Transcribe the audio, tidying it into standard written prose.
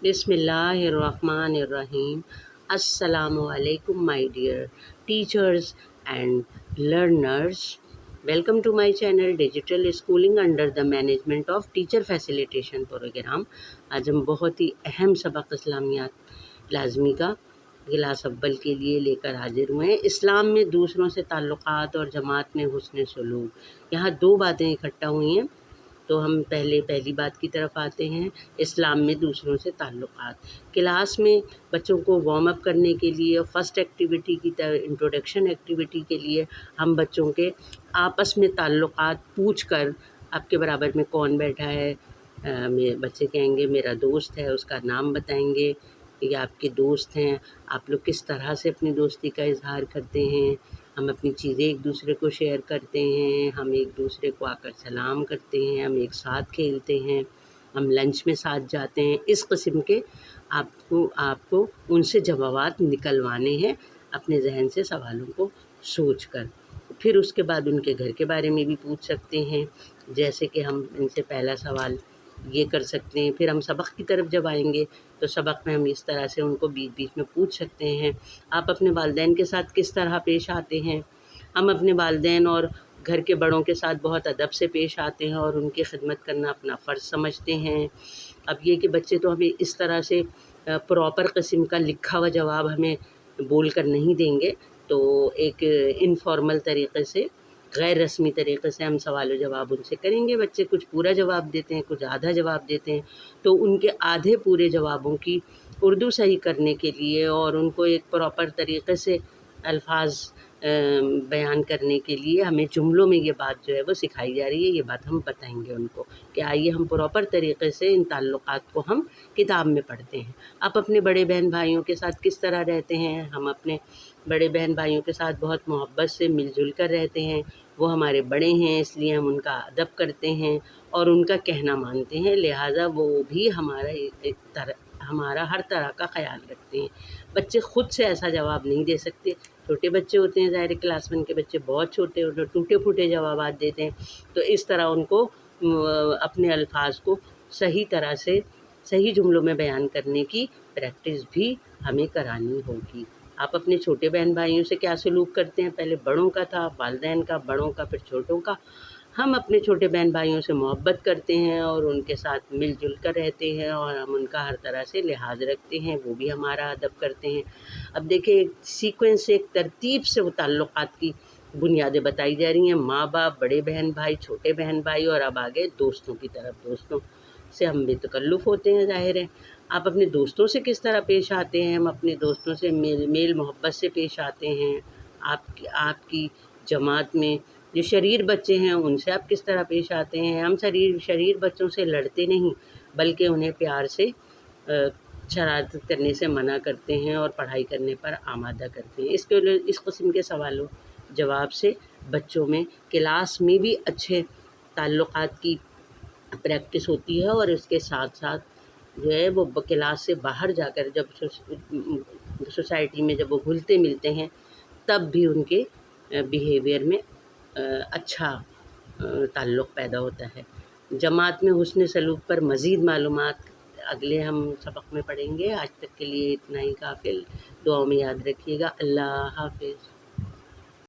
Bismillahirrahmanirrahim. Assalamu alaikum, my dear teachers and learners. Welcome to my channel Digital Schooling under the management of Teacher Facilitation Program. आज हम बहुत ही अहम सबक इस्लामियात लाजमी का क्लास अव्वल के लिए लेकर हाजिर हुए हैं। इस्लाम में दूसरों से ताल्लुकात और जमात में हुस्न सलूक, यहाँ दो बातें इकट्ठा हुई हैं। तो हम पहली बात की तरफ आते हैं। इस्लाम में दूसरों से ताल्लुकात, क्लास में बच्चों को वार्म अप करने के लिए फ़र्स्ट एक्टिविटी की तरह इंट्रोडक्शन एक्टिविटी के लिए हम बच्चों के आपस में ताल्लुकात पूछ कर, आपके बराबर में कौन बैठा है, मेरे बच्चे कहेंगे मेरा दोस्त है, उसका नाम बताएंगे, या आपके दोस्त हैं, आप लोग किस तरह से अपनी दोस्ती का इजहार करते हैं। हम अपनी चीज़ें एक दूसरे को शेयर करते हैं, हम एक दूसरे को आकर सलाम करते हैं, हम एक साथ खेलते हैं, हम लंच में साथ जाते हैं। इस किस्म के आपको उनसे जवाबात निकलवाने हैं अपने जहन से सवालों को सोच कर। फिर उसके बाद उनके घर के बारे में भी पूछ सकते हैं, जैसे कि हम इनसे पहला सवाल ये कर सकते हैं। फिर हम सबक की तरफ जब आएंगे तो सबक में हम इस तरह से उनको बीच बीच में पूछ सकते हैं, आप अपने वालिदैन के साथ किस तरह पेश आते हैं। हम अपने वालिदैन और घर के बड़ों के साथ बहुत अदब से पेश आते हैं और उनकी खिदमत करना अपना फ़र्ज़ समझते हैं। अब ये कि बच्चे तो हमें इस तरह से प्रॉपर किस्म का लिखा हुआ जवाब हमें बोल कर नहीं देंगे, तो एक इनफॉर्मल तरीक़े से, गैर रस्मी तरीक़े से हम सवाल जवाब उनसे करेंगे। बच्चे कुछ पूरा जवाब देते हैं, कुछ आधा जवाब देते हैं, तो उनके आधे पूरे जवाबों की उर्दू सही करने के लिए और उनको एक प्रॉपर तरीक़े से अल्फाज बयान करने के लिए हमें जुमलों में ये बात जो है वो सिखाई जा रही है। ये बात हम बताएंगे उनको कि आइए हम प्रॉपर तरीक़े से इन ताल्लुकात को हम किताब में पढ़ते हैं। आप अपने बड़े बहन भाइयों के साथ किस तरह रहते हैं। हम अपने बड़े बहन भाइयों के साथ बहुत मोहब्बत से मिलजुल कर रहते हैं। वो हमारे बड़े हैं, इसलिए हम उनका अदब करते हैं और उनका कहना मानते हैं, लिहाजा वो भी हमारा हर तरह का ख्याल रखते हैं। बच्चे ख़ुद से ऐसा जवाब नहीं दे सकते। छोटे बच्चे होते हैं, ज़ाहिर क्लास 1 के बच्चे बहुत छोटे होते हैं, टूटे फूटे जवाब देते हैं। तो इस तरह उनको अपने अल्फाज को सही तरह से सही जुमलों में बयान करने की प्रैक्टिस भी हमें करानी होगी। आप अपने छोटे बहन भाइयों से क्या सलूक करते हैं, पहले बड़ों का था, वालिदैन का, बड़ों का, फिर छोटों का। हम अपने छोटे बहन भाइयों से मोहब्बत करते हैं और उनके साथ मिलजुल कर रहते हैं और हम उनका हर तरह से लिहाज रखते हैं, वो भी हमारा अदब करते हैं। अब देखिए, एक सीक्वेंस से, एक तरतीब से वो ताल्लुकात की बुनियादें बताई जा रही हैं, माँ बाप, बड़े बहन भाई, छोटे बहन भाई, और अब आगे दोस्तों की तरफ। दोस्तों से हम बेतकल्लुफ़ होते हैं, ज़ाहिर है। आप अपने दोस्तों से किस तरह पेश आते हैं। हम अपने दोस्तों से मेल मोहब्बत से पेश आते हैं। आपकी जमात में जो शरीर बच्चे हैं उनसे आप किस तरह पेश आते हैं। हम शरीर बच्चों से लड़ते नहीं, बल्कि उन्हें प्यार से शरारत करने से मना करते हैं और पढ़ाई करने पर आमादा करते हैं। इसके लिए इस किस्म के सवालों जवाब से बच्चों में क्लास में भी अच्छे ताल्लुकात की प्रैक्टिस होती है और इसके साथ साथ जो है वो क्लास से बाहर जाकर जब सोसाइटी में जब वो घुलते मिलते हैं तब भी उनके बिहेवियर में अच्छा ताल्लुक़ पैदा होता है। जमात में हुस्न सलूक पर मज़ीद मालूमात अगले हम सबक में पढ़ेंगे। आज तक के लिए इतना ही काफ़िल। दुआओं में याद रखिएगा। अल्लाह हाफ़िज़।